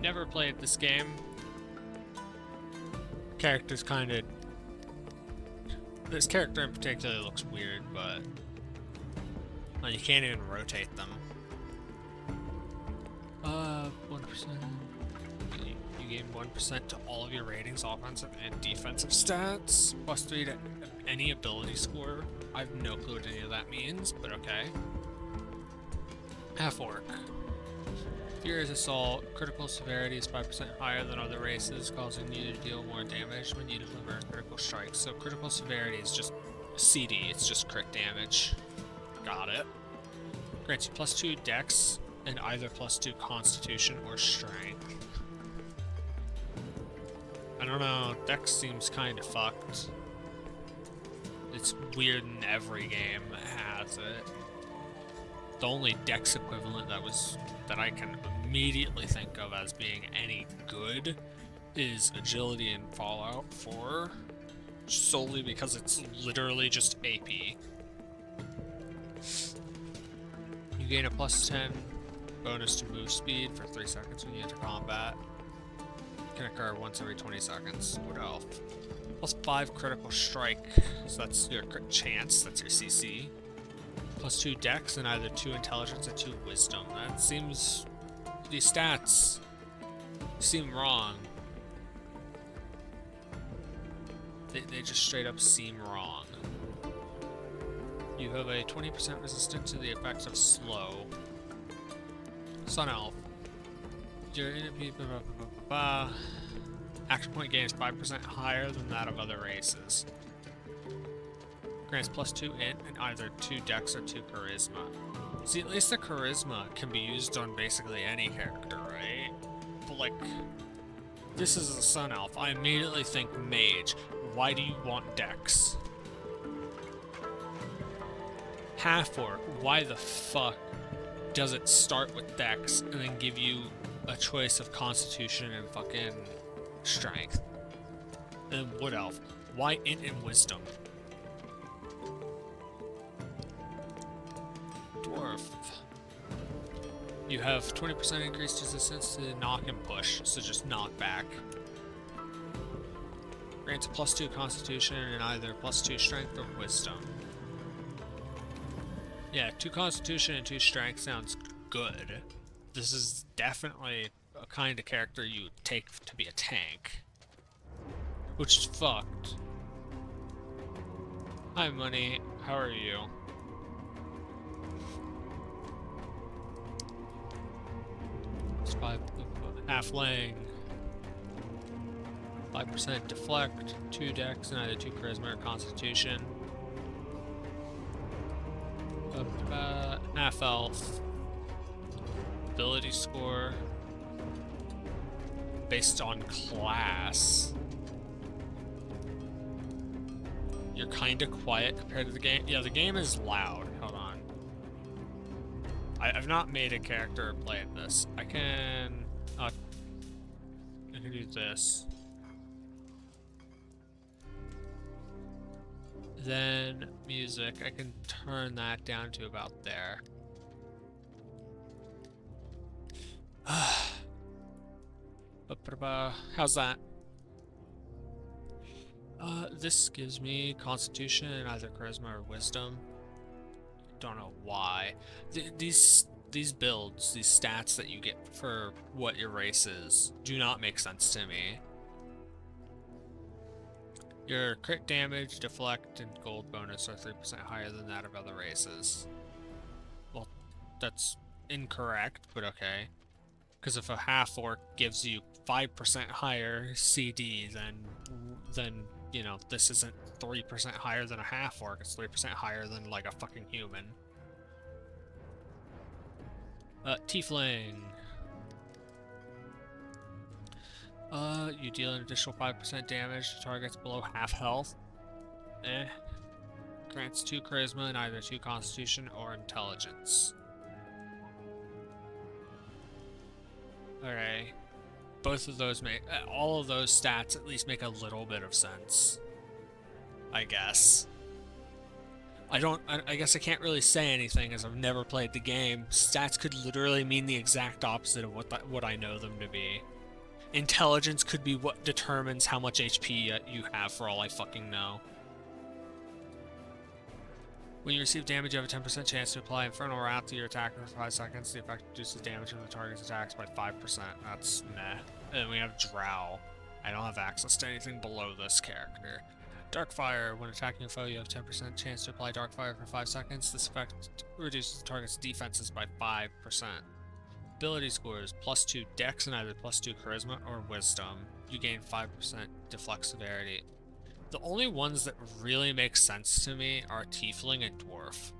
never played this game. Characters kind of... This character in particular looks weird, but... Well, you can't even rotate them. 1%. You gain 1% to all of your ratings, offensive and defensive stats. +3 to any ability score. I have no clue what any of that means, but okay. Half Orc. Furious Assault. Critical severity is 5% higher than other races, causing you to deal more damage when you deliver a critical strike. So critical severity is just CD, it's just crit damage. Got it. Grants you +2 dex and either +2 constitution or strength. I don't know, dex seems kind of fucked. It's weird in every game that has it. The only dex equivalent that I can immediately think of as being any good is agility in Fallout 4, solely because it's literally just AP. You gain a +10 bonus to move speed for 3 seconds when you enter combat. It can occur once every 20 seconds. Wood Elf. +5 critical strike, so that's your crit chance, that's your CC. +2 dex and either 2 intelligence or 2 wisdom. That seems... These stats seem wrong. They just straight up seem wrong. You have a 20% resistance to the effects of slow. Sun Elf. Your action point gain is 5% higher than that of other races. Grants +2 int and either 2 dex or 2 charisma. See, at least the charisma can be used on basically any character, right? But like, this is a Sun Elf. I immediately think mage. Why do you want dex? Half Orc. Why the fuck does it start with dex and then give you a choice of constitution and fucking strength? And Wood Elf. Why int and wisdom? Dwarf. You have 20% increased resistance to knock and push, so just knock back. Grants a +2 constitution and either +2 strength or wisdom. Yeah, 2 constitution and 2 strength sounds good. This is definitely a kind of character you would take to be a tank. Which is fucked. Hi, Money. How are you? It's 5 halfling. 5% deflect, 2 dex, and either 2 charisma or constitution. Half elf. Ability score. Based on class. You're kinda quiet compared to the game. Yeah, the game is loud. Hold on. I've not made a character or played this. I can do this. Then music, I can turn that down to about there. How's that? This gives me constitution and either charisma or wisdom. Don't know why. These builds, these stats that you get for what your race is, do not make sense to me. Your crit damage, deflect, and gold bonus are 3% higher than that of other races. Well, that's incorrect, but okay. Because if a half orc gives you 5% higher CD, then you know, this isn't 3% higher than a half orc, it's 3% higher than like a fucking human. Tiefling. You deal an additional 5% damage to targets below half health. Grants 2 charisma and either 2 constitution or intelligence. Alright. Both of those make... all of those stats at least make a little bit of sense. I guess. I guess I can't really say anything as I've never played the game. Stats could literally mean the exact opposite of what I know them to be. Intelligence could be what determines how much HP you have, for all I fucking know. When you receive damage, you have a 10% chance to apply Infernal Wrath to your attacker for 5 seconds. The effect reduces damage from the target's attacks by 5%. That's meh. And then we have Drow. I don't have access to anything below this character. Darkfire. When attacking a foe, you have 10% chance to apply Darkfire for 5 seconds. This effect reduces the target's defenses by 5%. Ability scores: +2 Dex and either +2 Charisma or Wisdom. You gain 5% Deflect Severity. The only ones that really make sense to me are Tiefling and Dwarf.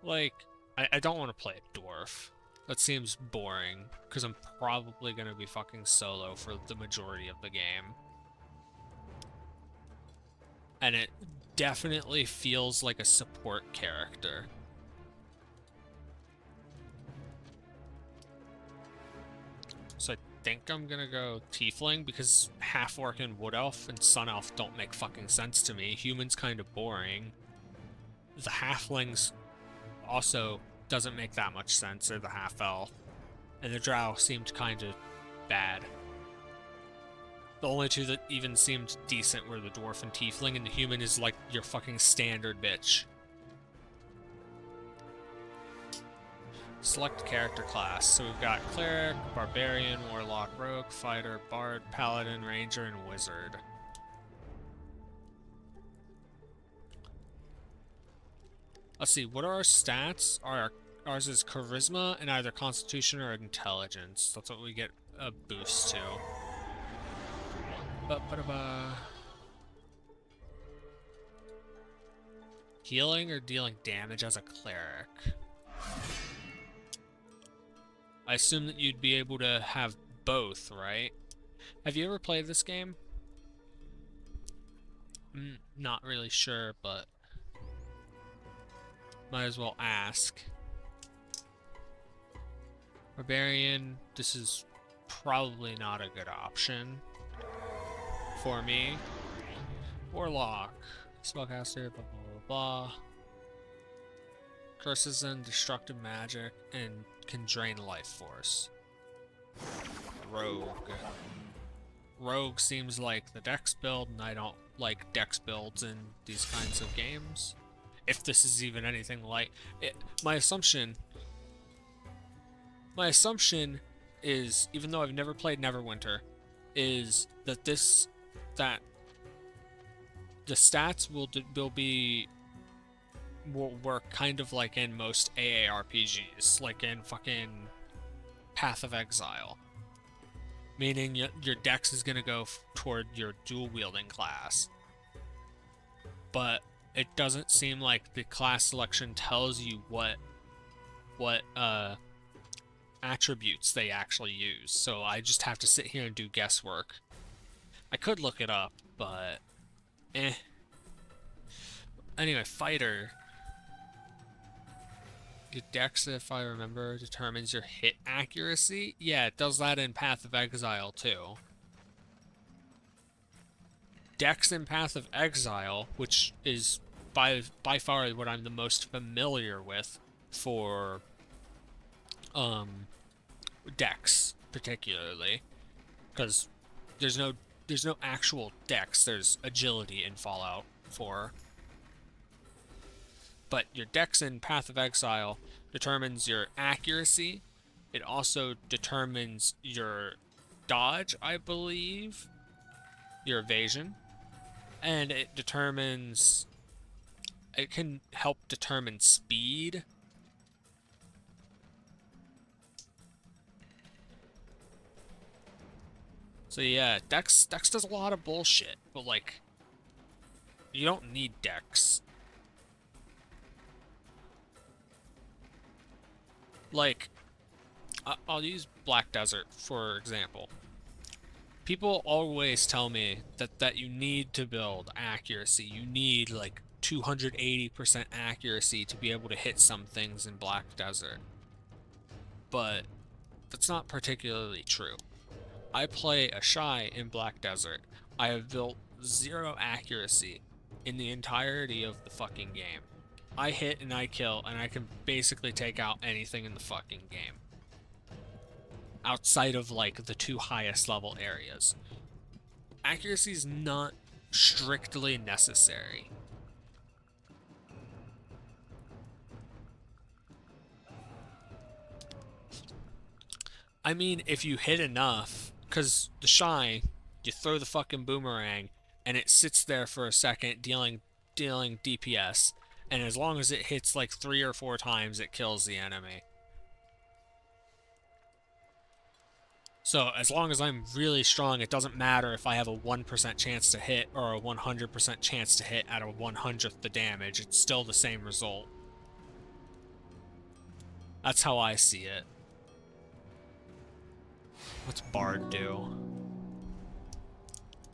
Like, I don't want to play a Dwarf. That seems boring, because I'm probably going to be fucking solo for the majority of the game. And it definitely feels like a support character. So I think I'm gonna go Tiefling, because Half-Orc and Wood Elf and Sun Elf don't make fucking sense to me. Human's kind of boring. The Halflings also doesn't make that much sense, or the Half-Elf. And the Drow seemed kind of bad. The only two that even seemed decent were the Dwarf and Tiefling, and the Human is like your fucking standard bitch. Select character class. So we've got Cleric, Barbarian, Warlock, Rogue, Fighter, Bard, Paladin, Ranger, and Wizard. Let's see, what are our stats? Ours is Charisma and either Constitution or Intelligence. That's what we get a boost to. Ba-ba-da-ba. Healing or dealing damage as a Cleric? I assume that you'd be able to have both, right? Have you ever played this game? I'm not really sure, but might as well ask. Barbarian, this is probably not a good option for me. Warlock, Spellcaster, blah blah blah blah. Curses and destructive magic and can drain life force. Rogue. Rogue seems like the Dex build, and I don't like Dex builds in these kinds of games. If this is even anything like it. My assumption is, even though I've never played Neverwinter, is that the stats will work kind of like in most AARPGs, like in fucking Path of Exile. Meaning your dex is going to go toward your dual-wielding class. But it doesn't seem like the class selection tells you what attributes they actually use. So I just have to sit here and do guesswork. I could look it up, but Anyway, Fighter. Your dex, if I remember, determines your hit accuracy. Yeah, it does that in Path of Exile too. Dex in Path of Exile, which is by far what I'm the most familiar with for Dex particularly, because there's no actual Dex. There's agility in Fallout 4. But your dex in Path of Exile determines your accuracy. It also determines your dodge, I believe, your evasion, and it can help determine speed. So yeah, Dex does a lot of bullshit, but like, you don't need Dex. Like, I'll use Black Desert for example. People always tell me that you need to build accuracy. You need like 280% accuracy to be able to hit some things in Black Desert. But that's not particularly true. I play a Shy in Black Desert. I have built 0 accuracy in the entirety of the fucking game. I hit and I kill, and I can basically take out anything in the fucking game. Outside of, like, the 2 highest level areas. Accuracy is not strictly necessary. I mean, if you hit enough, because the Shy, you throw the fucking boomerang, and it sits there for a second dealing DPS, and as long as it hits like 3 or 4 times, it kills the enemy. So as long as I'm really strong, it doesn't matter if I have a 1% chance to hit or a 100% chance to hit at a 100th the damage. It's still the same result. That's how I see it. What's Bard do?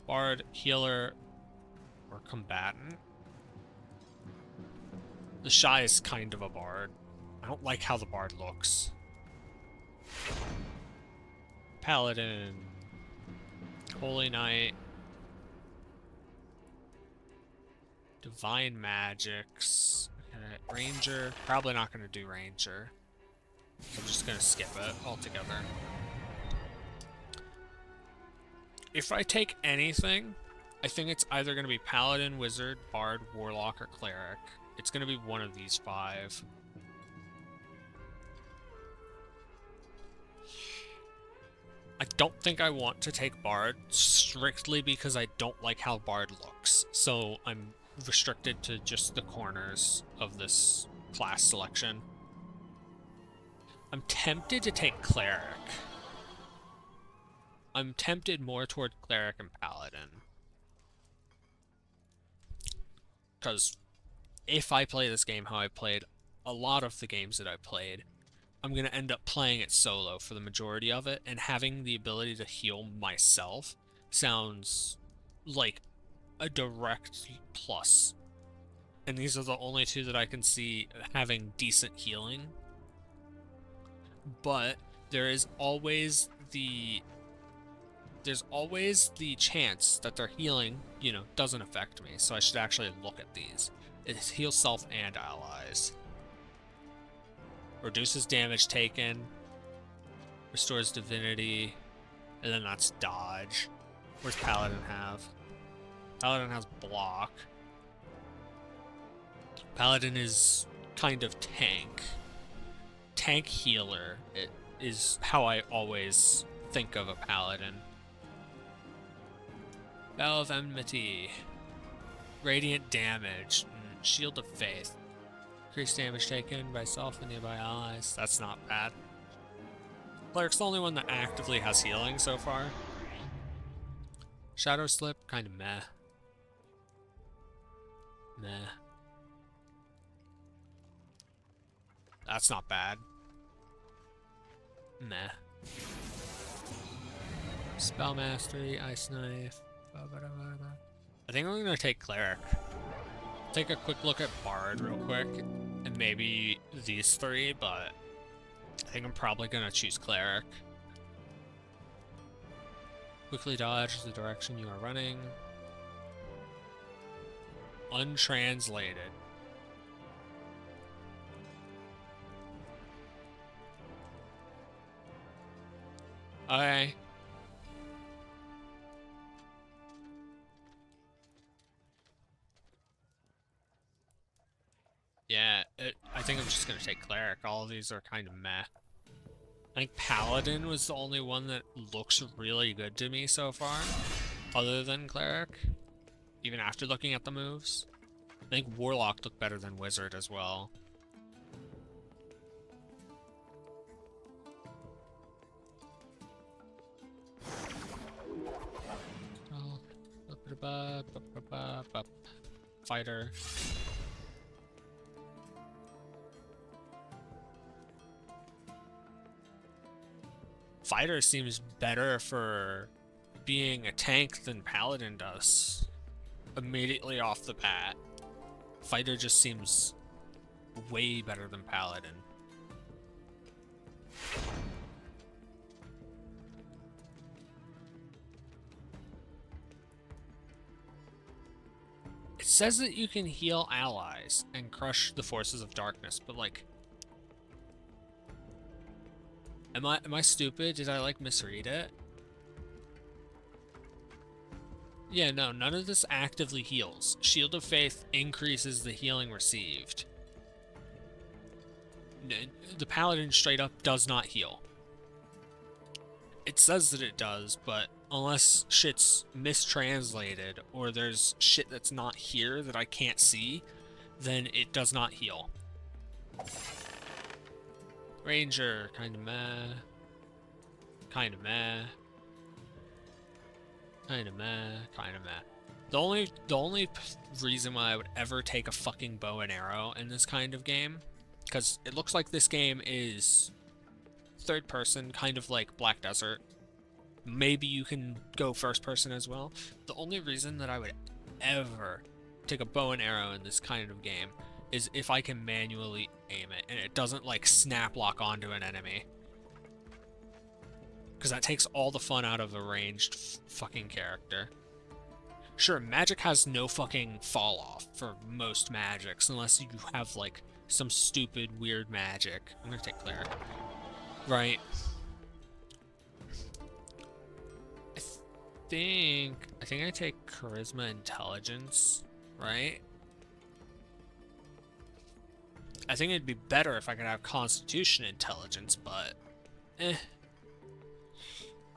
Bard, healer, or combatant? The Shy is kind of a Bard. I don't like how the Bard looks. Paladin. Holy Knight. Divine Magics. Okay, Ranger. Probably not going to do Ranger. So I'm just going to skip it altogether. If I take anything, I think it's either going to be Paladin, Wizard, Bard, Warlock, or Cleric. It's going to be one of these 5. I don't think I want to take Bard, strictly because I don't like how Bard looks. So I'm restricted to just the corners of this class selection. I'm tempted to take Cleric. I'm tempted more toward Cleric and Paladin. Because if I play this game how I played a lot of the games that I played, I'm going to end up playing it solo for the majority of it, and having the ability to heal myself sounds like a direct plus. And these are the only 2 that I can see having decent healing. But there's always the chance that their healing, doesn't affect me. So I should actually look at these. It heals self and allies. Reduces damage taken. Restores divinity. And then that's dodge. Where's Paladin have? Paladin has block. Paladin is kind of tank. Tank healer is how I always think of a Paladin. Bell of Enmity. Radiant damage. Shield of Faith. Increased damage taken by self and nearby allies. That's not bad. Cleric's the only one that actively has healing so far. Shadow Slip, kind of meh. Meh. That's not bad. Meh. Spell Mastery, Ice Knife. I think I'm gonna take Cleric. Take a quick look at Bard real quick, and maybe these 3, but I think I'm probably gonna choose Cleric. Quickly dodge the direction you are running. Untranslated. Okay. Yeah, I think I'm just gonna take Cleric. All of these are kind of meh. I think Paladin was the only one that looks really good to me so far, other than Cleric, even after looking at the moves. I think Warlock looked better than Wizard as well. Fighter. Fighter seems better for being a tank than Paladin does. Immediately off the bat. Fighter just seems way better than Paladin. says that you can heal allies and crush the forces of darkness, but like, am I stupid? Did I like misread it? Yeah, no, none of this actively heals. Shield of Faith increases the healing received. The Paladin straight up does not heal. It says that it does, but unless shit's mistranslated or there's shit that's not here that I can't see, then it does not heal. Ranger, kinda meh. Kinda meh. Kinda meh. Kinda meh. The only reason why I would ever take a fucking bow and arrow in this kind of game, because it looks like this game is third person, kind of like Black Desert. Maybe you can go first person as well. The only reason that I would ever take a bow and arrow in this kind of game is if I can manually aim it and it doesn't like snap lock onto an enemy. Because that takes all the fun out of a ranged fucking character. Sure, magic has no fucking fall off for most magics unless you have like some stupid weird magic. I'm gonna take cleric. Right. I think I take charisma intelligence, right? I think it'd be better if I could have constitution intelligence, but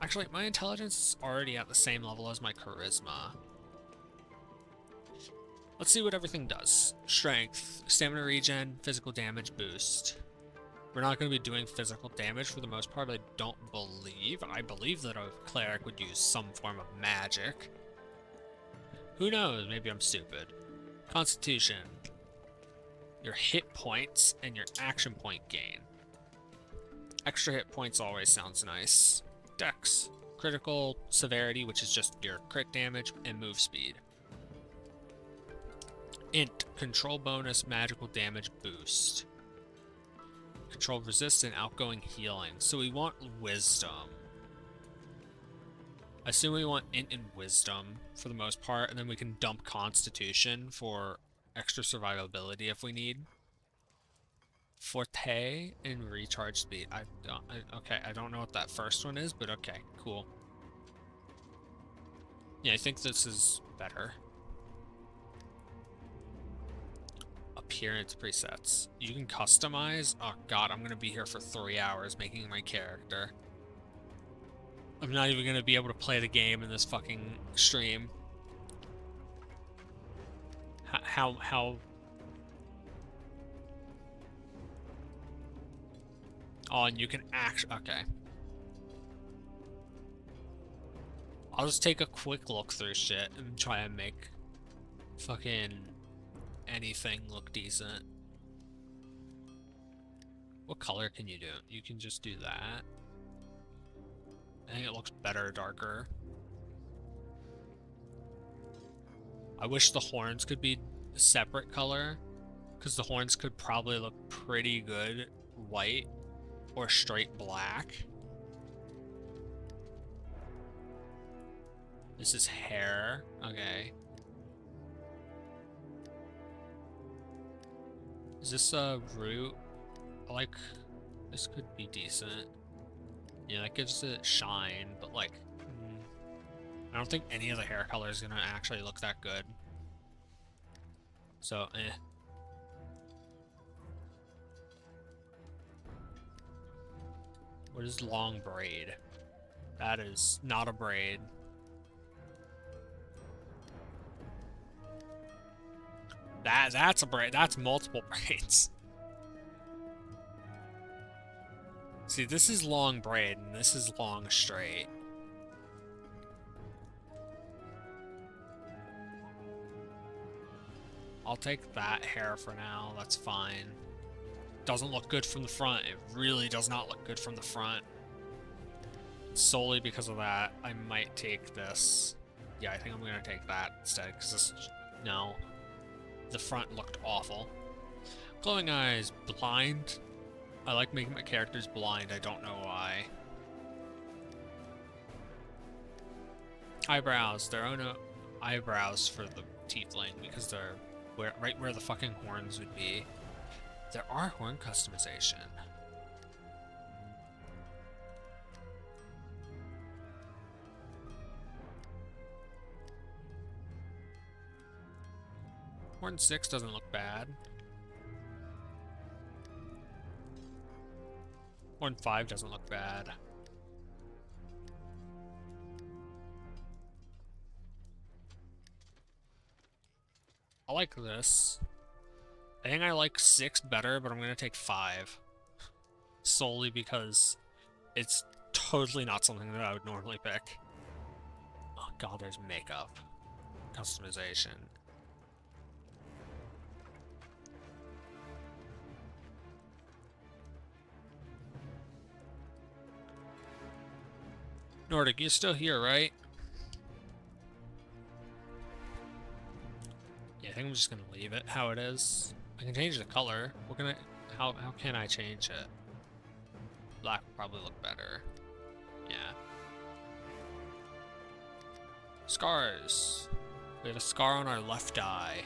Actually, my intelligence is already at the same level as my charisma. Let's see what everything does. Strength, stamina regen, physical damage boost. We're not going to be doing physical damage for the most part, I don't believe. I believe that a cleric would use some form of magic. Who knows? Maybe I'm stupid. Constitution. Your hit points and your action point gain. Extra hit points always sounds nice. Dex. Critical severity, which is just your crit damage, and move speed. Int. Control bonus, magical damage boost. Control resist and outgoing healing. So we want wisdom. I assume we want int and wisdom for the most part, and then we can dump constitution for extra survivability if we need. Forte and recharge speed. Okay, I don't know what that first one is, but okay, cool. Yeah, I think this is better. Appearance presets. You can customize. Oh god, I'm gonna be here for 3 hours making my character. I'm not even gonna be able to play the game in this fucking stream. How? Oh, and you can okay. I'll just take a quick look through shit and try and make fucking anything look decent. What color can you do? You can just do that. I think it looks better darker. I wish the horns could be a separate color, because the horns could probably look pretty good white or straight black. This is hair. Okay. Is this a root? Like, this could be decent. Yeah, that gives it shine, but like, I don't think any of the hair color is gonna actually look that good. So, What is long braid? That is not a braid. That's a braid. That's multiple braids. See, this is long braid, and this is long straight. I'll take that hair for now, that's fine. Doesn't look good from the front. It really does not look good from the front. Solely because of that, I might take this. Yeah, I think I'm gonna take that instead, because this... No. The front looked awful. Glowing eyes, blind. I like making my characters blind, I don't know why. Eyebrows, there are no eyebrows for the tiefling because they're right where the fucking horns would be. There are horn customization. Horn 6 doesn't look bad. Horn 5 doesn't look bad. I like this. I think I like 6 better, but I'm gonna take 5. Solely because it's totally not something that I would normally pick. Oh god, there's makeup. Customization. Nordic, you're still here, right? Yeah, I think I'm just gonna leave it how it is. I can change the color. What can I... How can I change it? Black would probably look better. Yeah. Scars. We have a scar on our left eye.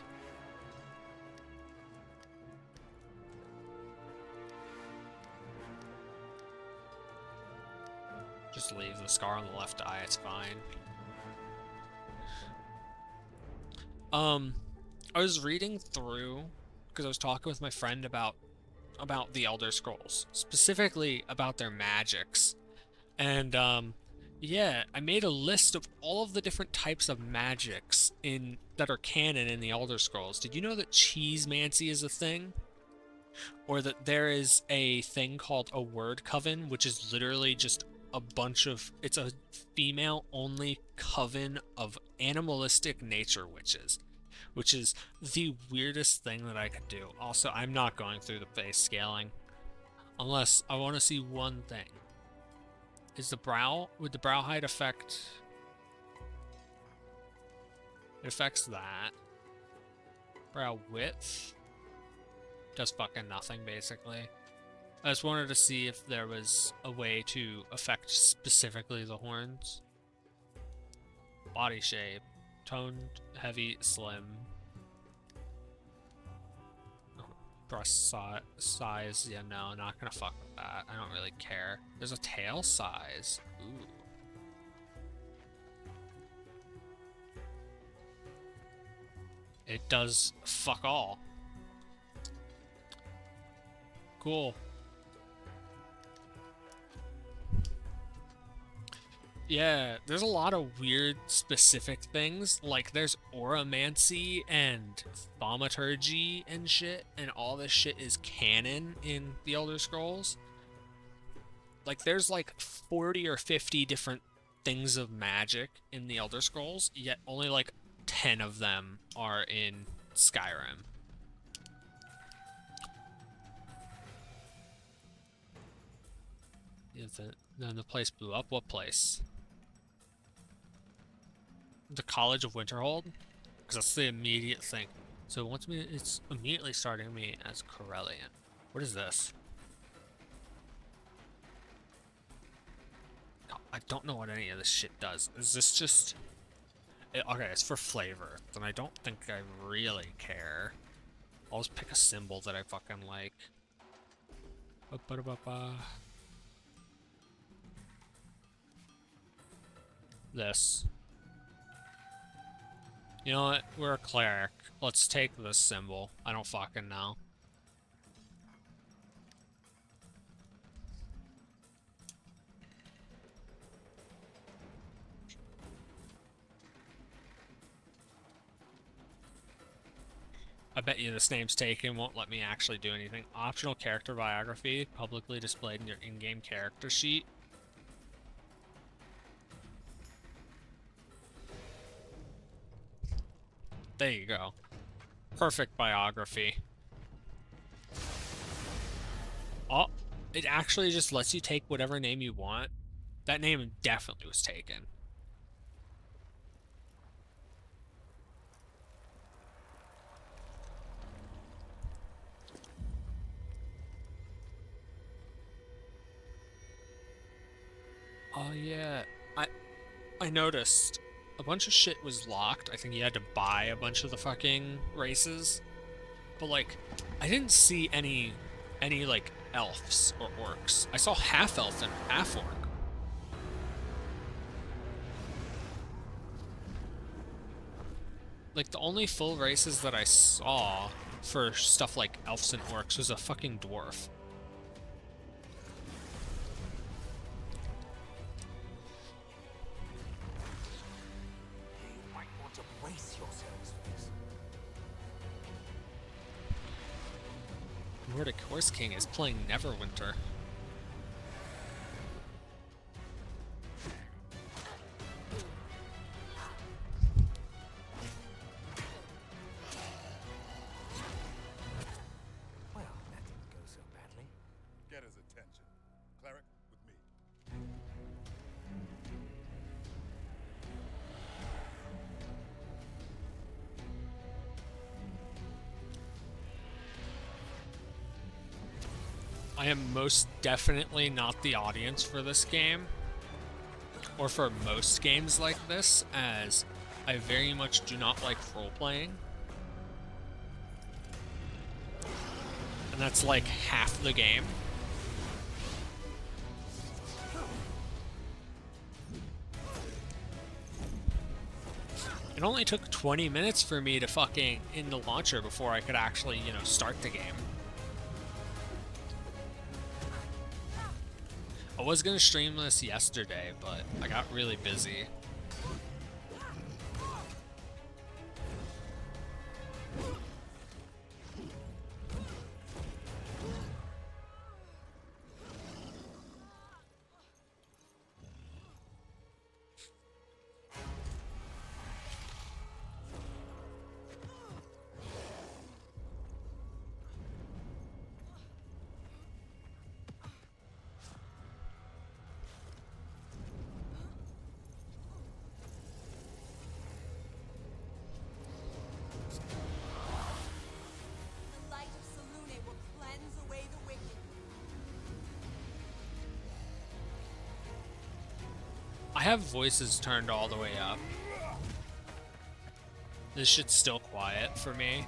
Just leave the scar on the left eye, it's fine. I was reading through, because I was talking with my friend about the Elder Scrolls, specifically about their magics. And, yeah, I made a list of all of the different types of magics that are canon in the Elder Scrolls. Did you know that cheesemancy is a thing? Or that there is a thing called a word coven, which is literally just it's a female-only coven of animalistic nature witches, which is the weirdest thing that I could do. Also, I'm not going through the face scaling, unless I want to see one thing. Would the brow height affect... It affects that. Brow width does fucking nothing, basically. I just wanted to see if there was a way to affect specifically the horns. Body shape. Toned, heavy, slim. Breast size. Yeah, no, not gonna fuck with that. I don't really care. There's a tail size. Ooh. It does fuck all. Cool. Yeah, there's a lot of weird specific things. Like, there's auramancy and thaumaturgy and shit, and all this shit is canon in the Elder Scrolls. Like, there's like 40 or 50 different things of magic in the Elder Scrolls, yet only like 10 of them are in Skyrim. Then the place blew up? What place? The College of Winterhold? Because that's the immediate thing. So it's immediately starting me as Corellian. What is this? I don't know what any of this shit does. Is this just... Okay, it's for flavor. Then I don't think I really care. I'll just pick a symbol that I fucking like. This. You know what? We're a cleric. Let's take this symbol. I don't fucking know. I bet you this name's taken, won't let me actually do anything. Optional character biography, publicly displayed in your in-game character sheet. There you go. Perfect biography. Oh, it actually just lets you take whatever name you want. That name definitely was taken. Oh yeah, I noticed a bunch of shit was locked. I think you had to buy a bunch of the fucking races. But, like, I didn't see any like, elves or orcs. I saw half-elf and half-orc. Like, the only full races that I saw for stuff like elves and orcs was a fucking dwarf. You might want to brace yourselves for this. Nordic Horse King is playing Neverwinter. Well, that didn't go so badly. Get his attention. Cleric, with me. I am most definitely not the audience for this game, or for most games like this, as I very much do not like role-playing. And that's like half the game. It only took 20 minutes for me to fucking in the launcher before I could actually, you know, start the game. I was gonna stream this yesterday, but I got really busy. The light of Selûne will cleanse away the wicked. I have voices turned all the way up. This shit's still quiet for me.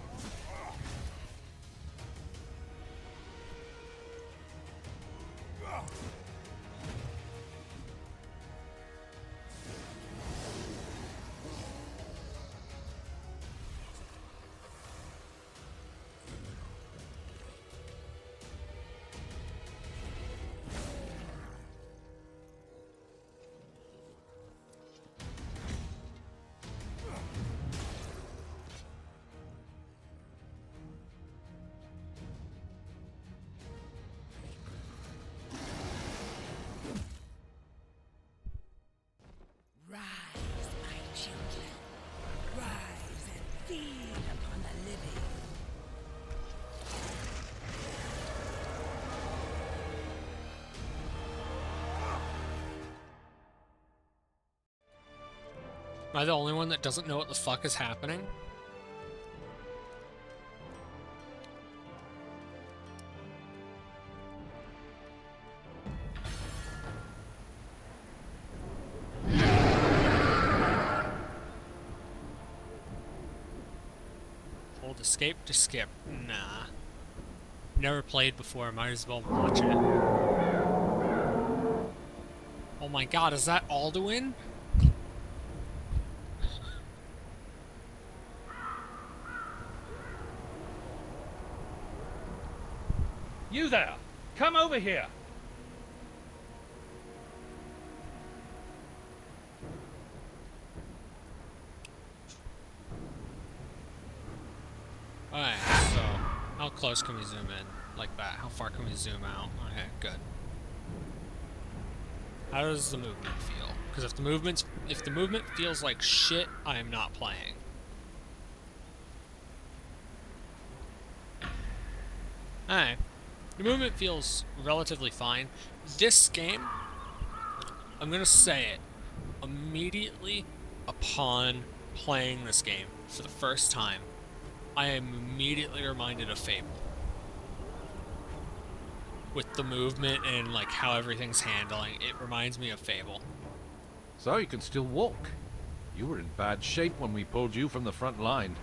Rise, my children. Rise and feed upon the living. Am I the only one that doesn't know what the fuck is happening? Hold escape to skip. Nah. Never played before, might as well watch it. Oh my god, is that Alduin? You there! Come over here! Alright, so how close can we zoom in? Like that. How far can we zoom out? Okay, good. How does the movement feel? Because if the movement feels like shit, I am not playing. Alright. The movement feels relatively fine. This game, I'm gonna say it, immediately upon playing this game for the first time, I am immediately reminded of Fable. With the movement and like how everything's handling, it reminds me of Fable. So you can still walk. You were in bad shape when we pulled you from the front line.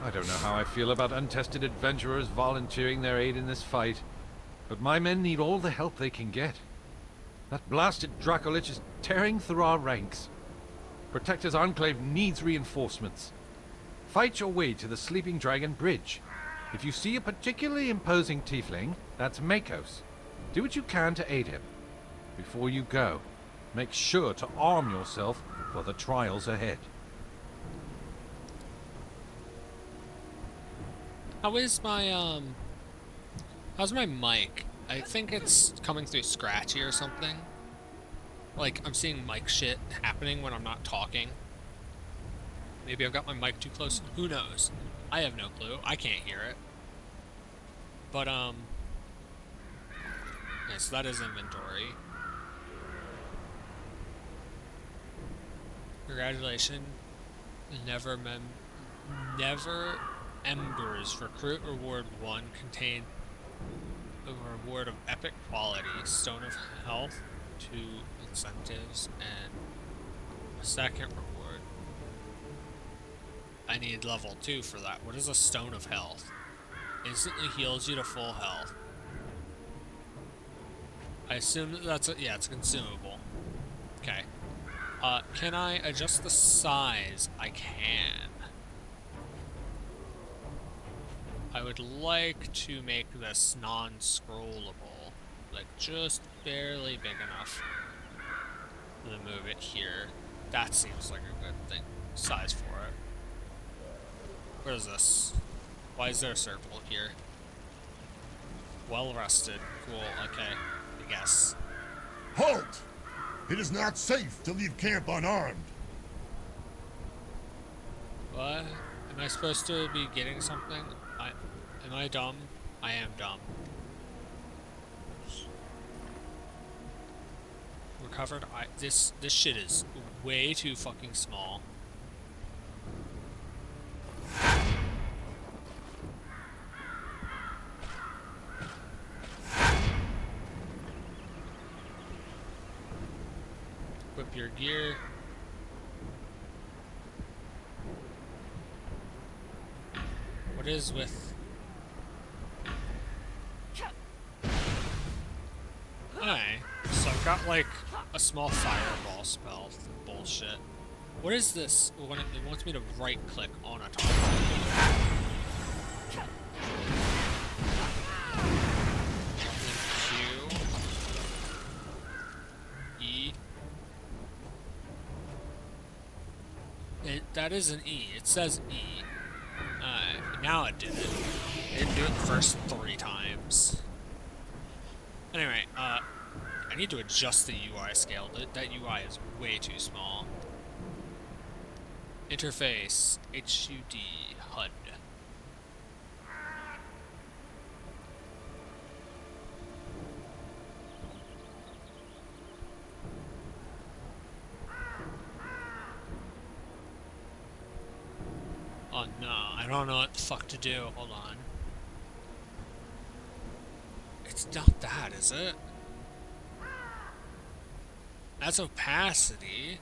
I don't know how I feel about untested adventurers volunteering their aid in this fight, but my men need all the help they can get. That blasted Dracolich is tearing through our ranks. Protector's Enclave needs reinforcements. Fight your way to the Sleeping Dragon Bridge. If you see a particularly imposing tiefling, that's Makos. Do what you can to aid him. Before you go, make sure to arm yourself for the trials ahead. How's my mic? I think it's coming through scratchy or something. Like, I'm seeing mic shit happening when I'm not talking. Maybe I've got my mic too close. Who knows? I have no clue. I can't hear it. But, yeah, so that is inventory. Congratulations. Never Embers. Recruit reward 1 contain a reward of epic quality. Stone of Health, 2 incentives, and a second reward. I need level 2 for that. What is a Stone of Health? Instantly heals you to full health. I assume that that's a, yeah, it's a consumable. Okay. Can I adjust the size? I can. I would like to make this non-scrollable, like just barely big enough to move it here. That seems like a good thing, size for it. Where is this? Why is there a circle here? Well rested. Cool, okay, I guess. Halt! It is not safe to leave camp unarmed. What? Am I supposed to be getting something? Am I dumb? I am dumb. Recovered. This shit is way too fucking small. Equip your gear. What is with... Alright, so I've got like a small fireball spell. Bullshit. What is this? When it wants me to right click on a target. Q. E. That is an E. It says E. Now it did it. It didn't do it the first 3 times. Anyway, I need to adjust the UI scale. That UI is way too small. Interface, HUD, HUD. Oh no, I don't know what the fuck to do. Hold on. It's not that, is it? That's opacity.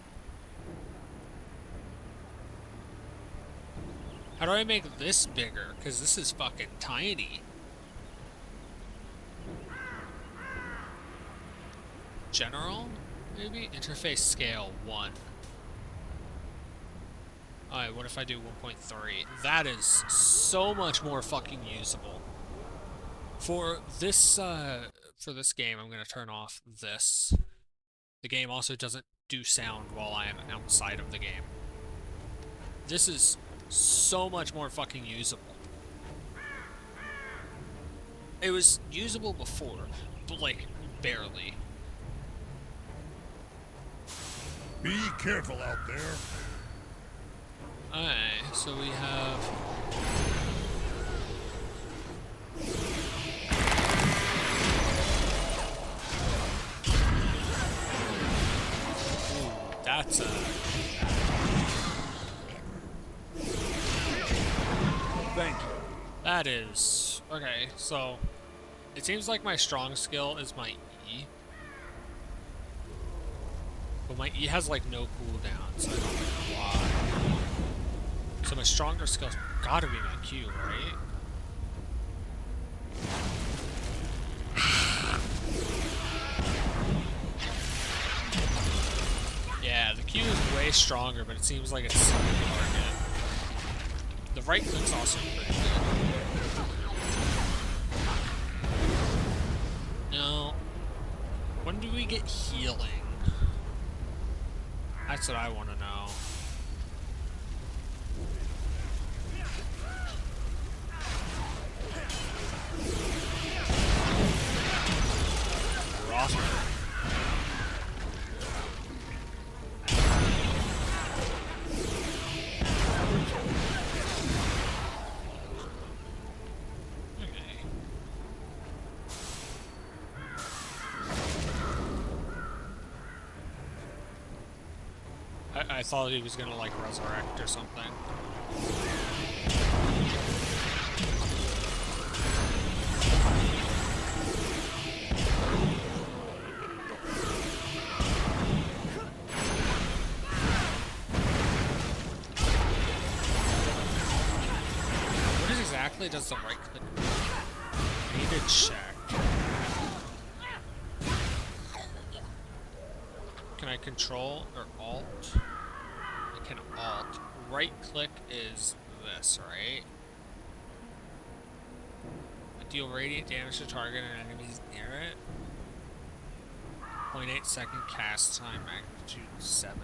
How do I make this bigger? Because this is fucking tiny. General? Maybe? Interface scale 1. Alright, what if I do 1.3? That is so much more fucking usable. For this game, I'm gonna turn off this. The game also doesn't do sound while I am outside of the game. This is so much more fucking usable. It was usable before, but like, barely. Be careful out there. Alright, so we have... Ooh, that's a... Thank you. That is... Okay, so... It seems like my strong skill is my E. But my E has like no cooldown, so I don't know why. So my stronger skills gotta be my Q, right? Yeah, the Q is way stronger, but it seems like it's sucking the target. The right click's also pretty good. Now, when do we get healing? That's what I want to know. Roster. I thought he was gonna like resurrect or something. What exactly does the right click do? I need to check. Can I control or alt? I can alt. Right click is this, right? Deal radiant damage to target and enemies near it. 0.8 second cast time, magnitude 70.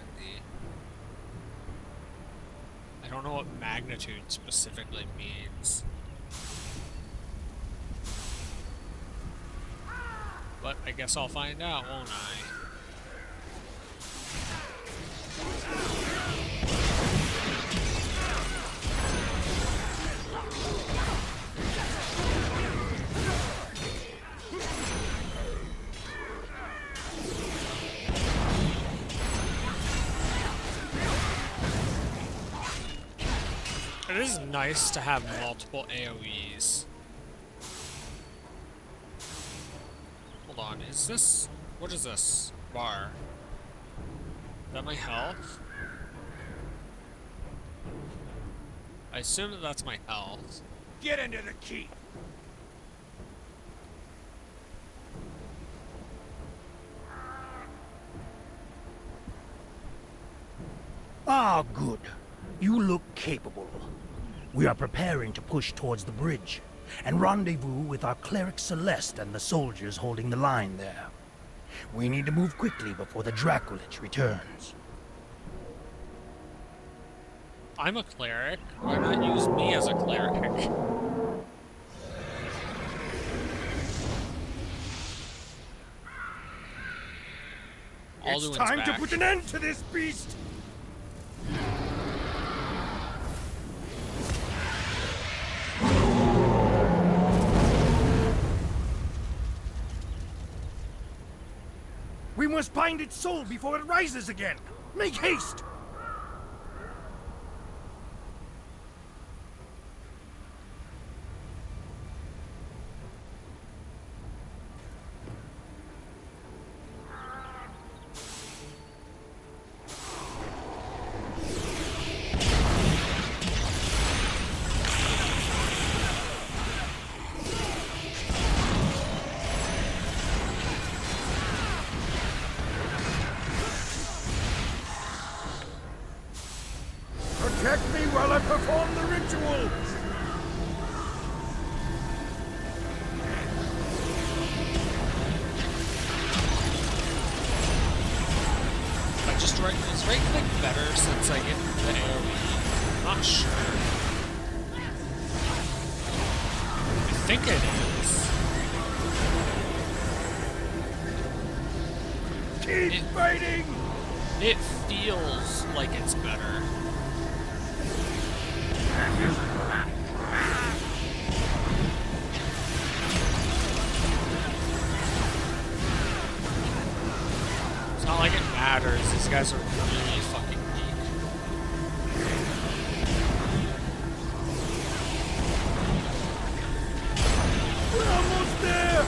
I don't know what magnitude specifically means. But I guess I'll find out, won't I? It is nice to have multiple AoEs. Hold on, is this... what is this bar? Is that my health? I assume that that's my health. Get into the keep. Ah, good. You look capable. We are preparing to push towards the bridge, and rendezvous with our cleric Celeste and the soldiers holding the line there. We need to move quickly before the Draculich returns. I'm a cleric. Why not use me as a cleric? It's time to put an end to this beast! We must find its soul before it rises again! Make haste! Protect me while I perform the ritual! Is right click better since I get the AoE? I'm not sure. I think it is. Keep fighting! It feels like it's better. It's not like it matters. These guys are really fucking weak. We're almost there!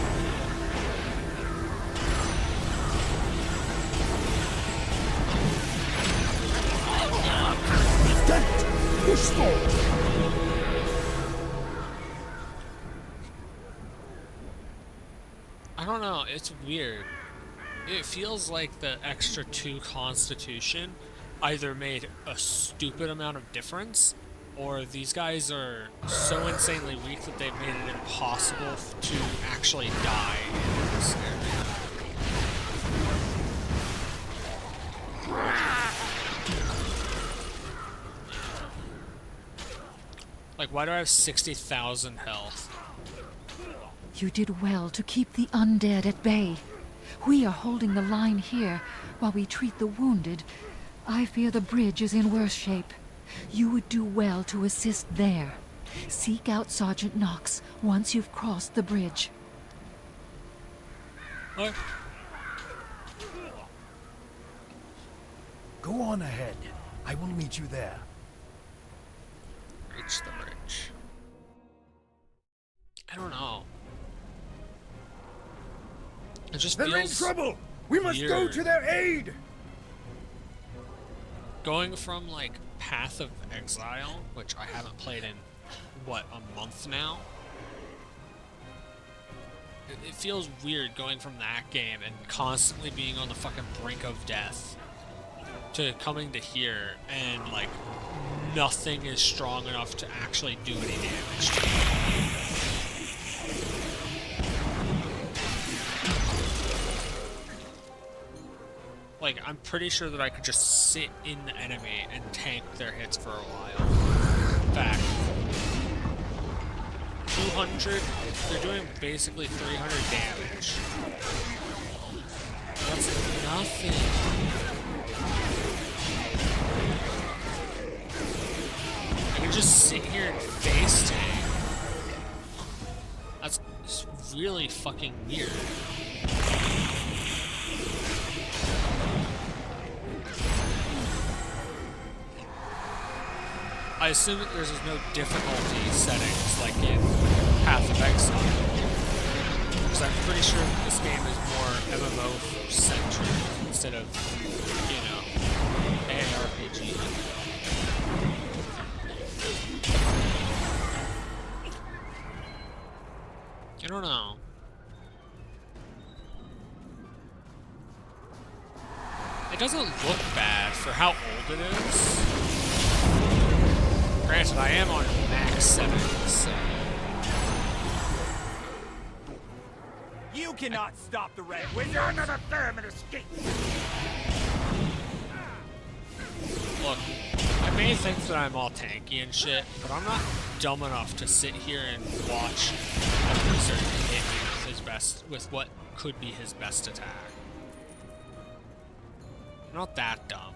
I don't know, it's weird. It feels like the extra 2 constitution either made a stupid amount of difference, or these guys are so insanely weak that they've made it impossible to actually die in this area. Like, why do I have 60,000 health? You did well to keep the undead at bay. We are holding the line here while we treat the wounded. I fear the bridge is in worse shape. You would do well to assist there. Seek out Sergeant Knox once you've crossed the bridge. Okay. Go on ahead. I will meet you there. Reach the bridge. I don't know. It just They're in feels trouble! We must go weird. to their aid! Going from, like, Path of Exile, which I haven't played in, what, a month now? It feels weird going from that game and constantly being on the fucking brink of death to coming to here and, like, nothing is strong enough to actually do any damage to me. Like, I'm pretty sure that I could just sit in the enemy and tank their hits for a while. In fact, 200, they're doing basically 300 damage. That's nothing. I can just sit here and face tank. That's really fucking weird. I assume that there's no difficulty settings like in Path of Exile. Because I'm pretty sure that this game is more MMO-centric instead of, you know, ARPG. I don't know. It doesn't look bad for how old it is. Granted, I am on max 7, so... You cannot stop the Red Wizard! None of the vermin escape! Look, I may think that I'm all tanky and shit, but I'm not dumb enough to sit here and watch a wizard hit me with his best, with what could be his best attack. I'm not that dumb.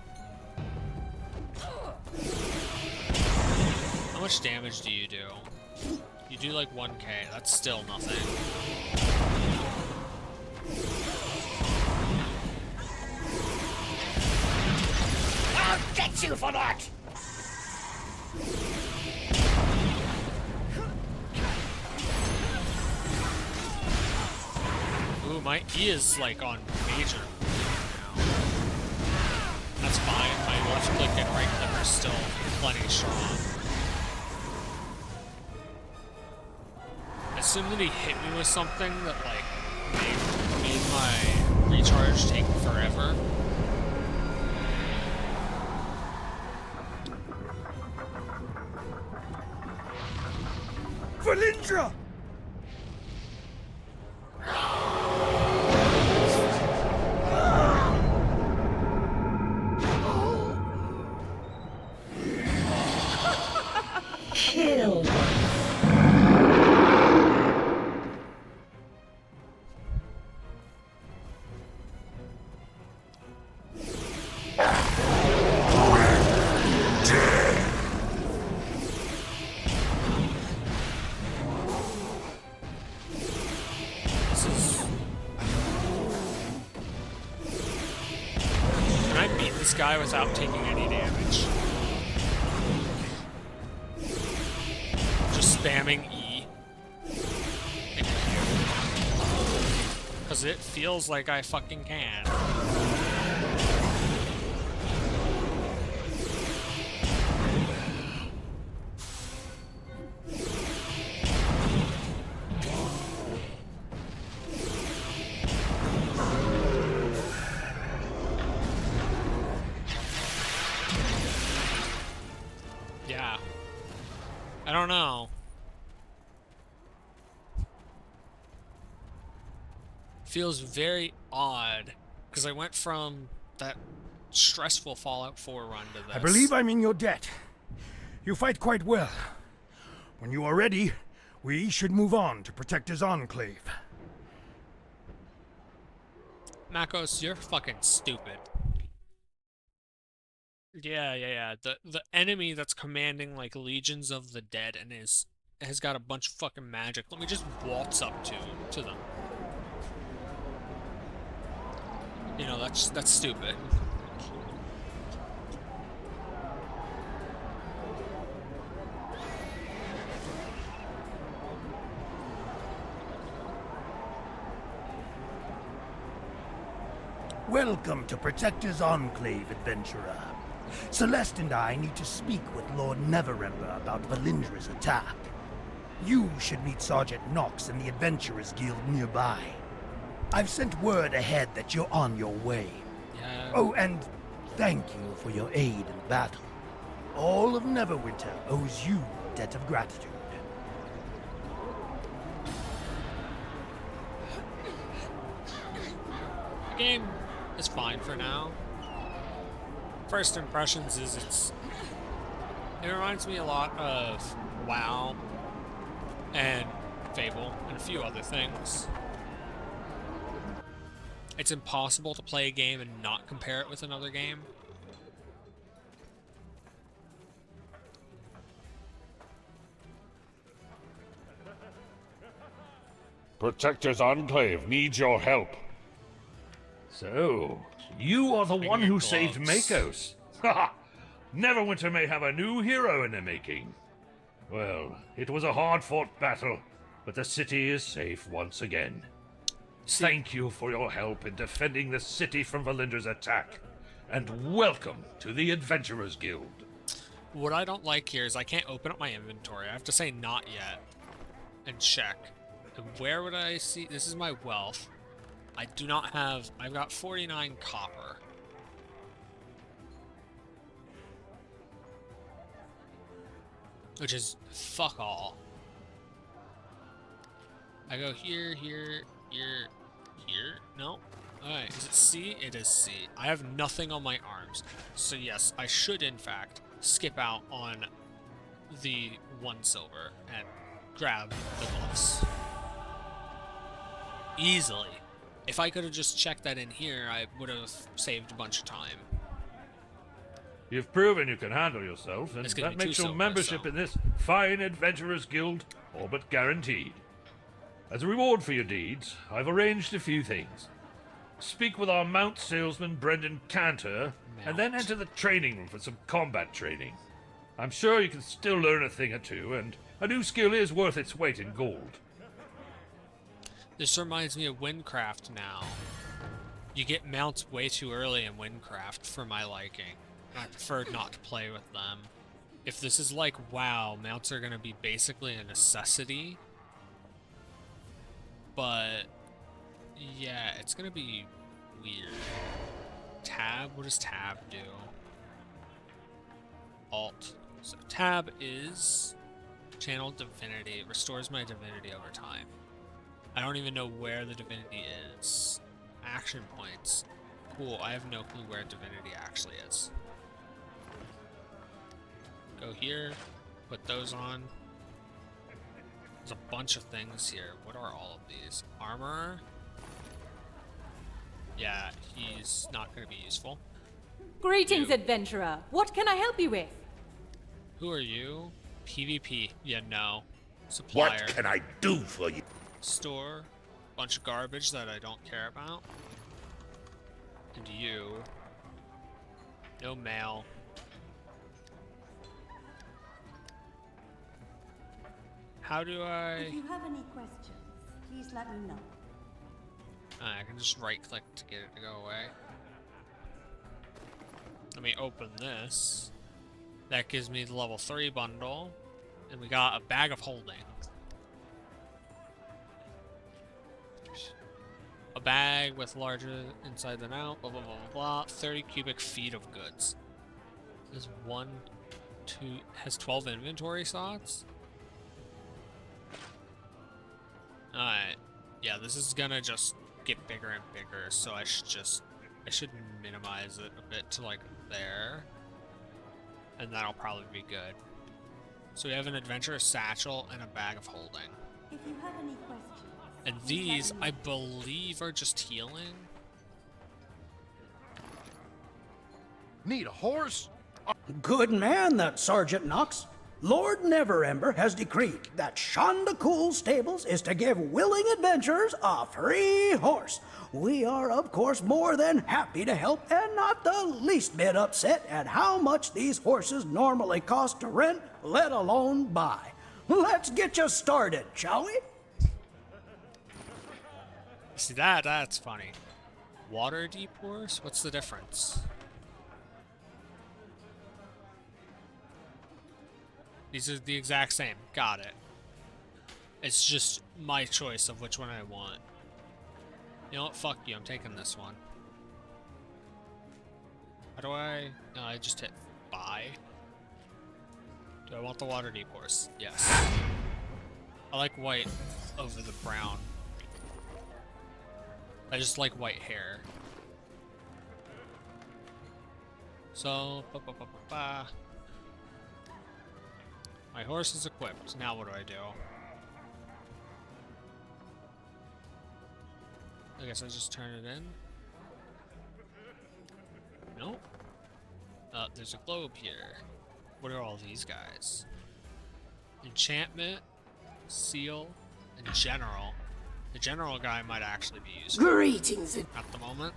How much damage do you do? You do like 1k, that's still nothing. I'll get you for that! Ooh, my E is like on major now. That's fine, my left click and right click are still plenty strong. I assume that he hit me with something that like made my recharge take forever. Valindra! Kill. Can I beat this guy without taking any damage? Just spamming E. Because it feels like I fucking can. feels very odd because I went from that stressful Fallout 4 run to this. I believe I'm in your debt. You fight quite well. When you are ready, we should move on to Protector's Enclave. Makos, you're fucking stupid. Yeah. The enemy that's commanding like legions of the dead and has got a bunch of fucking magic. Let me just waltz up to them. You know, that's stupid. Welcome to Protector's Enclave, adventurer. Celeste and I need to speak with Lord Neverwinter about Valindra's attack. You should meet Sergeant Knox in the Adventurers Guild nearby. I've sent word ahead that you're on your way. Yeah. Oh, and thank you for your aid in battle. All of Neverwinter owes you a debt of gratitude. The game is fine for now. First impressions is it reminds me a lot of WoW and Fable and a few other things. It's impossible to play a game and not compare it with another game. Protector's Enclave needs your help. So, you are the one who gloves. saved Makos. Ha! Neverwinter may have a new hero in the making. Well, it was a hard-fought battle, but the city is safe once again. Thank you for your help in defending the city from Valindra's attack, and welcome to the Adventurers Guild. What I don't like here is I can't open up my inventory. I have to say not yet and check. And where would I see? This is my wealth. I do not have... I've got 49 copper. Which is fuck all. I go here, here, here, here. No. Alright, is it C? It is C. I have nothing on my arms. So yes, I should in fact skip out on the 1 silver and grab the gloves. Easily. If I could have just checked that in here, I would have saved a bunch of time. You've proven you can handle yourself, and It's gonna that be makes 2 your silver, membership so. in this fine Adventurers Guild all but guaranteed. As a reward for your deeds, I've arranged a few things. Speak with our mount salesman Brendan Cantor, and then enter the training room for some combat training. I'm sure you can still learn a thing or two, and a new skill is worth its weight in gold. This reminds me of Windcraft now. You get mounts way too early in Windcraft for my liking. I prefer not to play with them. If this is like WoW, mounts are going to be basically a necessity. But yeah, it's going to be weird. Tab, what does tab do? Alt. So tab is channel divinity. It restores my divinity over time. I don't even know where the divinity is. Action points. Cool, I have no clue where divinity actually is. Go here, put those on. There's a bunch of things here. What are all of these? Armor? Yeah, he's not going to be useful. Greetings, You. adventurer. What can I help you with? Who are you? PvP. Yeah, no. Supplier. What can I do for you? Store. Bunch of garbage that I don't care about. And you. No mail. How do I... If you have any questions, please let me know. I can just right click to get it to go away. Let me open this. That gives me the level 3 bundle. And we got a bag of holding. A bag with larger inside than out, blah blah blah blah blah. 30 cubic feet of goods. There's 1, 2, has 12 inventory slots. Alright. Yeah, this is gonna just get bigger and bigger, so I should minimize it a bit to like there, and that'll probably be good. So we have an adventurous satchel and a bag of holding. If you have any questions, And these, I believe, are just healing. Need a horse? Good man, that Sergeant Knox. Lord Neverember has decreed that Shonda Cool's stables is to give willing adventurers a free horse. We are, of course, more than happy to help and not the least bit upset at how much these horses normally cost to rent, let alone buy. Let's get you started, shall we? See that's funny. Water deep horse? What's the difference? These are the exact same. Got it. It's just my choice of which one I want. You know what? Fuck you. I'm taking this one. How do I... No, I just hit buy. Do I want the water deep horse? Yes. I like white over the brown. I just like white hair. So... My horse is equipped. Now what do I do? I guess I just turn it in. Nope. There's a globe here. What are all these guys? Enchantment, seal, and general. The general guy might actually be useful. Greetings. At the moment.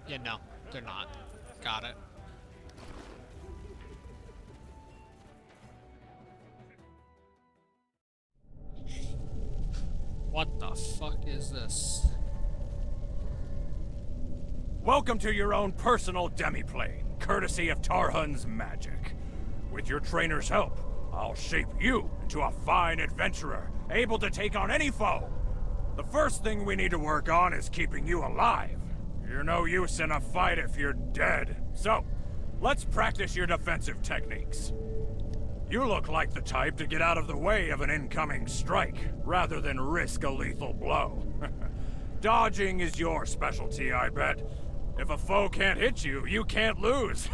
Yeah, no, they're not. Got it. What the fuck is this? Welcome to your own personal demiplane, courtesy of Tarhun's magic. With your trainer's help, I'll shape you into a fine adventurer, able to take on any foe. The first thing we need to work on is keeping you alive. You're no use in a fight if you're dead. So, let's practice your defensive techniques. You look like the type to get out of the way of an incoming strike, rather than risk a lethal blow. Dodging is your specialty, I bet. If a foe can't hit you, you can't lose.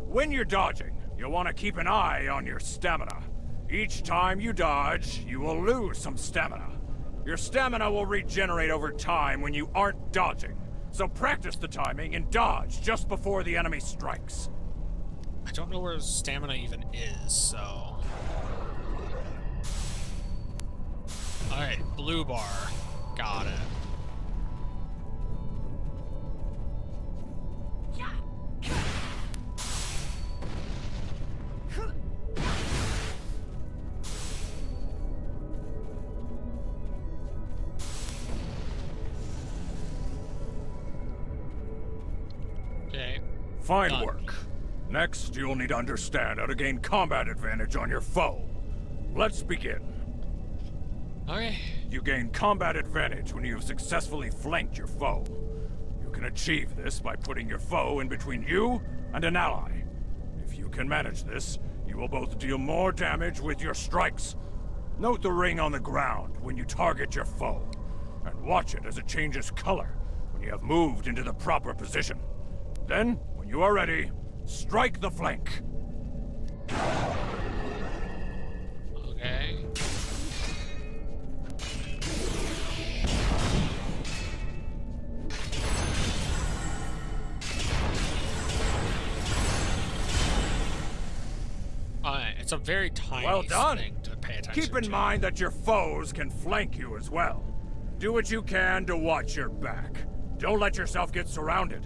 When you're dodging, you'll want to keep an eye on your stamina. Each time you dodge, you will lose some stamina. Your stamina will regenerate over time when you aren't dodging. So practice the timing and dodge just before the enemy strikes. I don't know where stamina even is, so... Alright, blue bar. Got it. Okay. Fine Done. work. Next, you'll need to understand how to gain combat advantage on your foe. Let's begin. Okay. You gain combat advantage when you have successfully flanked your foe. You can achieve this by putting your foe in between you and an ally. If you can manage this, you will both deal more damage with your strikes. Note the ring on the ground when you target your foe, and watch it as it changes color when you have moved into the proper position. Then, when you are ready, strike the flank. Okay. It's a very tiny Well done. thing to pay attention Keep in to. mind that your foes can flank you as well. Do what you can to watch your back. Don't let yourself get surrounded.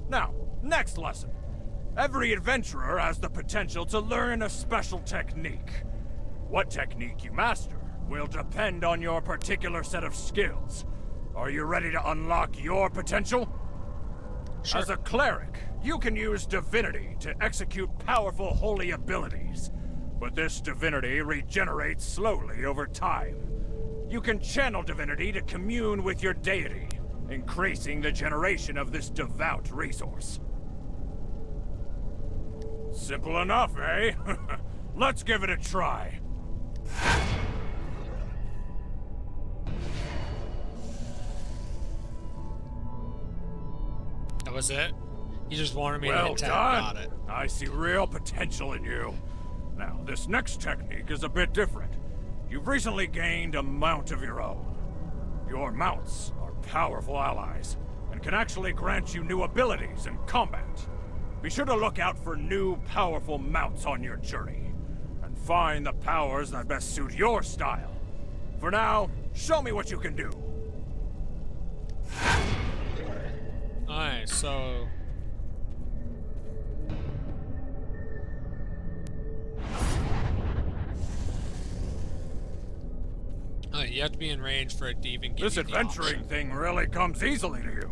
Now, next lesson. Every adventurer has the potential to learn a special technique. What technique you master will depend on your particular set of skills. Are you ready to unlock your potential? Sure. As a cleric, you can use divinity to execute powerful holy abilities. But this divinity regenerates slowly over time. You can channel divinity to commune with your deity, increasing the generation of this devout resource. Simple enough, eh? Let's give it a try. was it? You just wanted me to Well hit 10. done. Got it. I see real potential in you. Now, this next technique is a bit different. You've recently gained a mount of your own. Your mounts are powerful allies and can actually grant you new abilities in combat. Be sure to look out for new, powerful mounts on your journey and find the powers that best suit your style. For now, show me what you can do. Alright, so... you have to be in range for it to even give This you the adventuring option. thing really comes easily to you.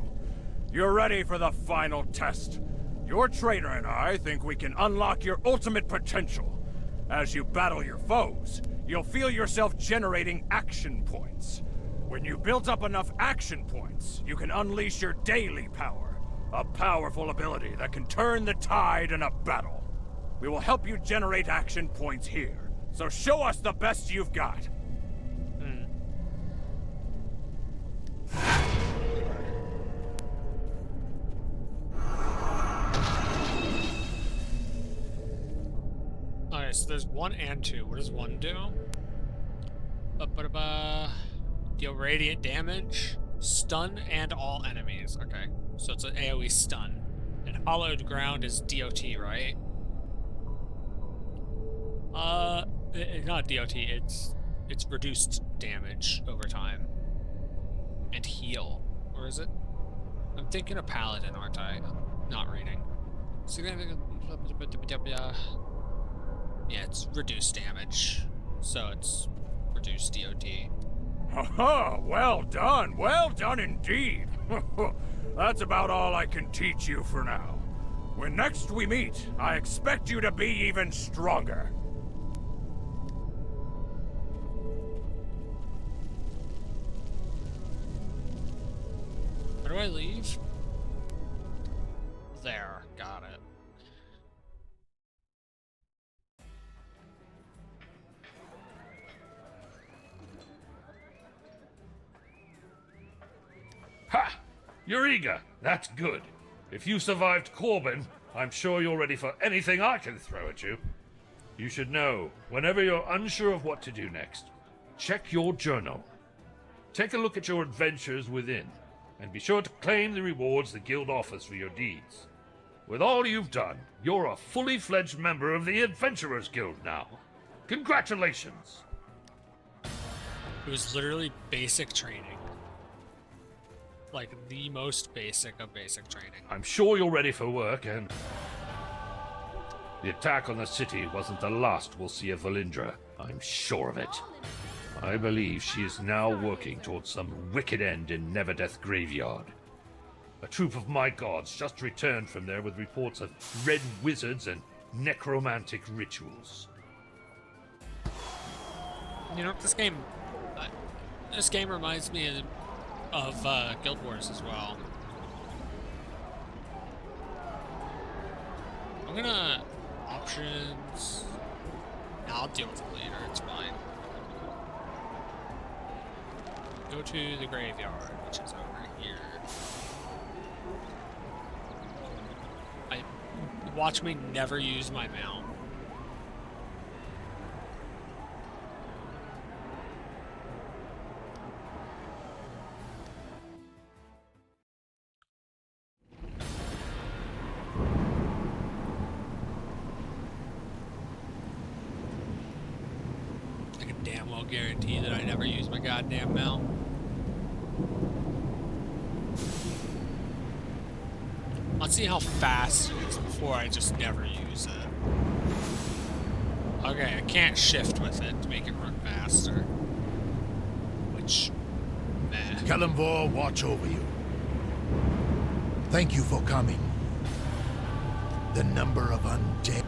You're ready for the final test. Your trainer and I think we can unlock your ultimate potential. As you battle your foes, you'll feel yourself generating action points. When you've built up enough action points, you can unleash your daily power, a powerful ability that can turn the tide in a battle. We will help you generate action points here, so show us the best you've got. Alright, so there's 1 and 2. What does 1 do? Deal radiant damage, stun, and all enemies. Okay, so it's an AoE stun. And hollowed ground is DOT, right? It's not DOT, it's reduced damage over time. And heal. Or is it? I'm thinking of paladin, aren't I? I'm not reading. Significant... Yeah, it's reduced damage. So it's reduced DOT. Haha, well done indeed. That's about all I can teach you for now. When next we meet, I expect you to be even stronger. Where do I leave? There, got it. Ha! You're eager. That's good. If you survived Corbin, I'm sure you're ready for anything I can throw at you. You should know, whenever you're unsure of what to do next, check your journal. Take a look at your adventures within, and be sure to claim the rewards the guild offers for your deeds. With all you've done, you're a fully fledged member of the Adventurers Guild now. Congratulations! It was literally basic training. Like, the most basic of basic training. I'm sure you're ready for work, and... the attack on the city wasn't the last we'll see of Valindra. I'm sure of it. I believe she is now working towards some wicked end in Neverdeath Graveyard. A troop of my gods just returned from there with reports of red wizards and necromantic rituals. You know, this game reminds me of Guild Wars as well. I'm gonna... options... No, I'll deal with it later, it's fine. Go to the graveyard, which is over here. Watch me never use my mount. I can damn well guarantee that I never use my goddamn mount. Let's see how fast it is before I just never use it. Okay, I can't shift with it to make it run faster. Which, meh. Kalimvor watch over you. Thank you for coming. The number of undead...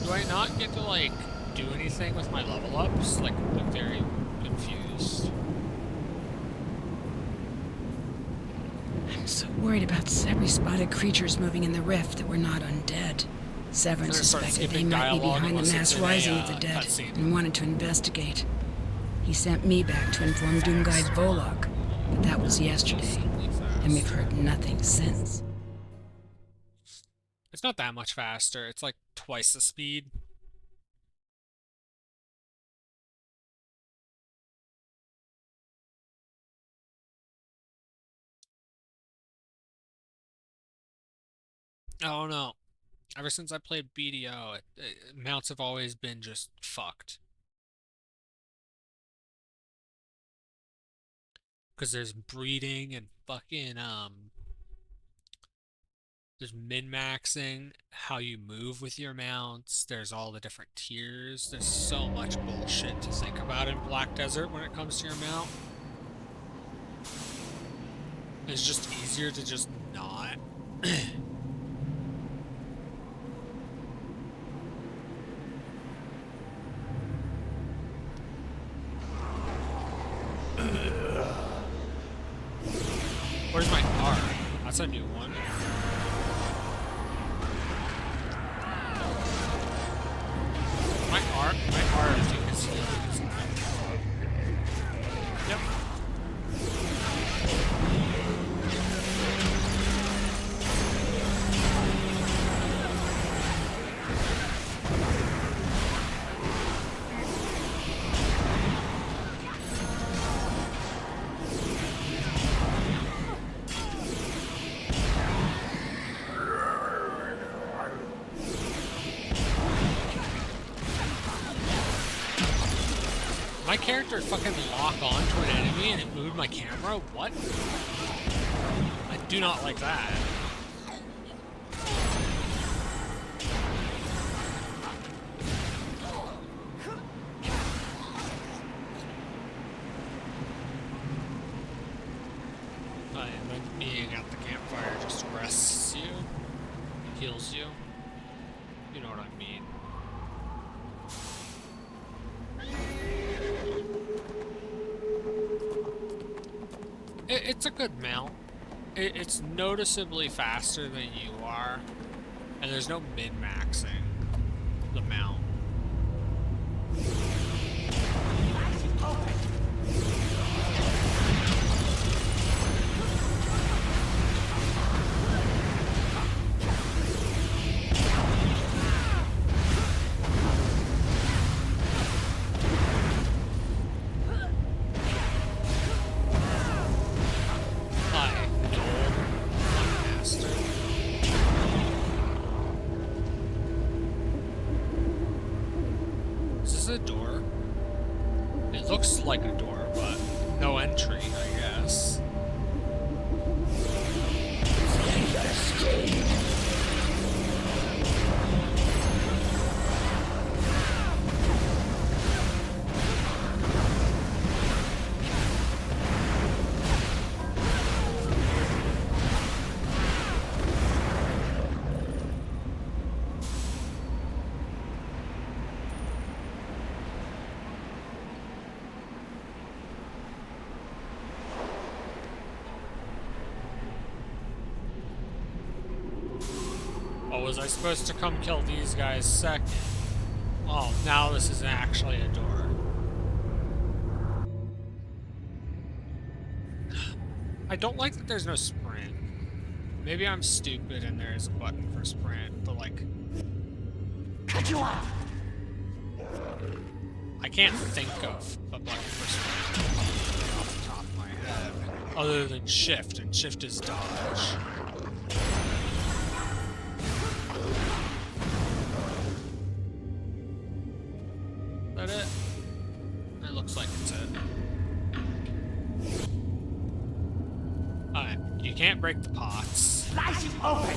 Do I not get to, like, do anything with my level ups? Like, I'm very confused. I'm so worried about every spotted creatures moving in the rift that were not undead. Severn suspected they might be behind the mass rising of the dead and wanted to investigate. He sent me back to inform Doomguide Volok, but that was yesterday, and we've heard nothing since. It's not that much faster. It's like twice the speed. I don't know. Ever since I played BDO, mounts have always been just fucked. Because there's breeding and fucking, there's min-maxing how you move with your mounts. There's all the different tiers. There's so much bullshit to think about in Black Desert when it comes to your mount. It's just easier to just not. Where's my R? That's a new one. My R, I think is healing. Yep. My character fucking locked onto an enemy and it moved my camera? What? I do not like that. And then being at the campfire just rests you, heals you. You know what I mean. It's a good mount. It's noticeably faster than you are, and there's no min-maxing the mount. A door? It looks like a door, but no entry, I guess. Oh, was I supposed to come kill these guys second? Oh, now this is actually a door. I don't like that there's no sprint. Maybe I'm stupid and there's a button for sprint, but like... Cut you off! I can't think of a button for sprint off the top of my head. Other than shift, and shift is dodge. Is that it? It looks like it's it. Alright, you can't break the pots. Slice you open!